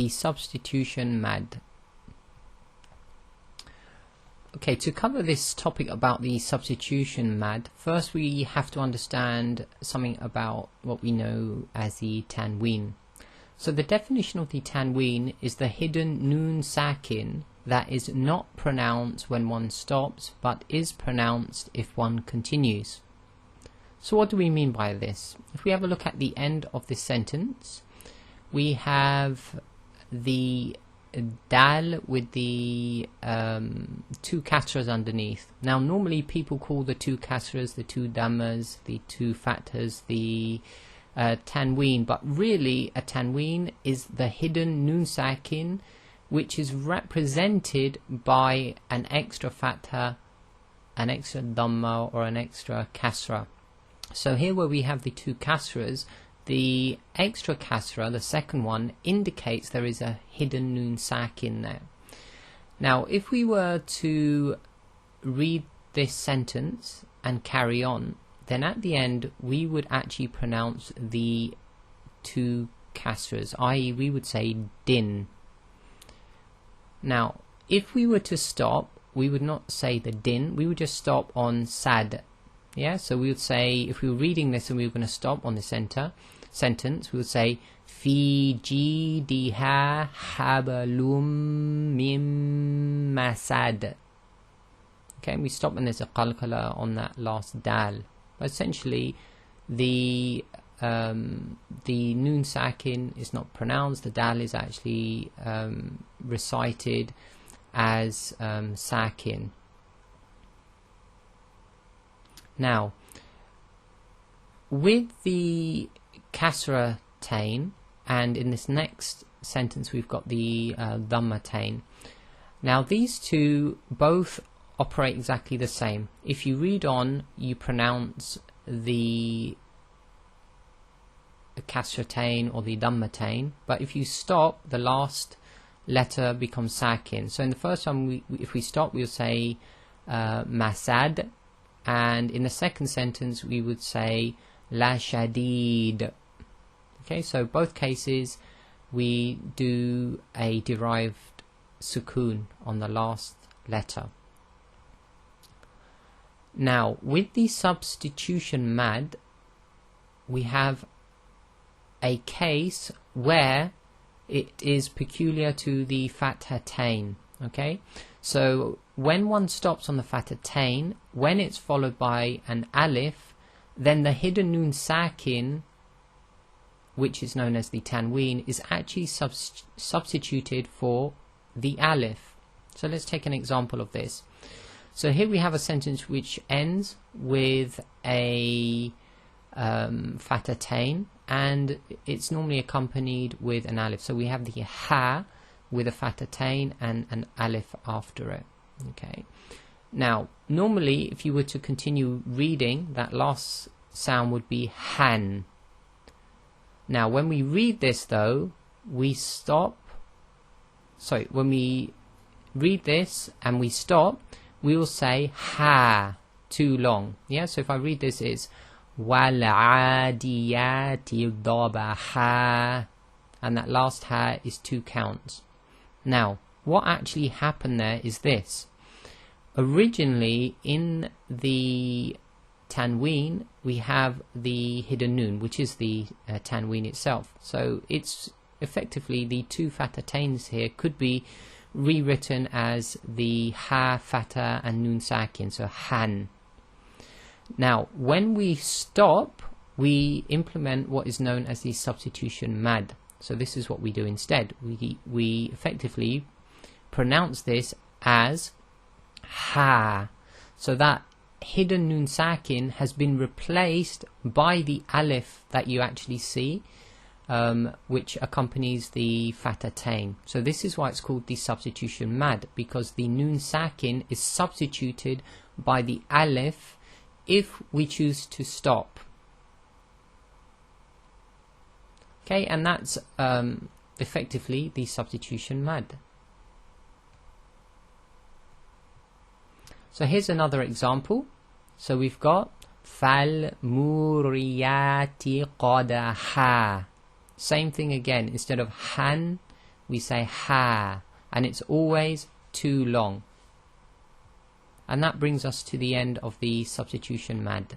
The substitution mad. Okay, to cover this topic about the substitution mad, first we have to understand something about what we know as the tanween. So the definition of the tanween is the hidden noon sakin that is not pronounced when one stops but is pronounced if one continues. So what do we mean by this? If we have a look at the end of this sentence, we have the dal with the two kasras underneath. Now normally people call the two kasras, the two dhammas, the two fathas, the tanween, but really a tanween is the hidden noon sakin which is represented by an extra fatha, an extra dhamma or an extra kasra. So here where we have the two kasras, the extra kasra, the second one, indicates there is a hidden noon sakin there. Now if we were to read this sentence and carry on, then at the end we would actually pronounce the two kasras, i.e. we would say din. Now if we were to stop, we would not say the din, we would just stop on sad. Yeah, so we would say, if we were reading this and we were going to stop on the sentence, we would say fi jidiha habalum mim masad. Okay, and we stop and there's a qalqala on that last dal. But essentially the noon sakin is not pronounced, the dal is actually recited as sakin. Now, with the kasra tain, and in this next sentence we've got the dhamma tain. Now these two both operate exactly the same. If you read on, you pronounce the kasra tain or the dhamma tain, but if you stop, the last letter becomes sakin. So in the first one, if we stop, we'll say masad. And in the second sentence we would say la shadid. Okay, so both cases we do a derived sukoon on the last letter. Now with the substitution mad, we have a case where it is peculiar to the fathatain. Okay, so when one stops on the fathatain, when it's followed by an alif, then the hidden noon sakin, which is known as the tanween, is actually substituted for the alif. So let's take an example of this. So here we have a sentence which ends with a fathatain, and it's normally accompanied with an alif. So we have the ha with a fathatain and an alif after it. Okay. Now normally if you were to continue reading, that last sound would be han. Now when we read this though, we stop, sorry, when we read this and we stop, we will say ha, too long. Yeah, so if I read this, it's wal adiyati dabaha, and that last ha is 2 counts. Now what actually happened there is this. Originally in the tanween we have the hidden noon, which is the tanween itself. So it's effectively the two fathatains here could be rewritten as the ha fatha and noon sakin, so han. Now when we stop, we implement what is known as the substitution mad. So this is what we do instead. We effectively pronounce this as ha. So that hidden noon sakin has been replaced by the alif that you actually see, which accompanies the fathatain. So this is why it's called the substitution mad, because the noon sakin is substituted by the alif if we choose to stop. Okay, and that's effectively the substitution mad. So here's another example. So we've got fal muriyati qadaha. Same thing again. Instead of han, we say ha, and it's always too long. And that brings us to the end of the substitution mad.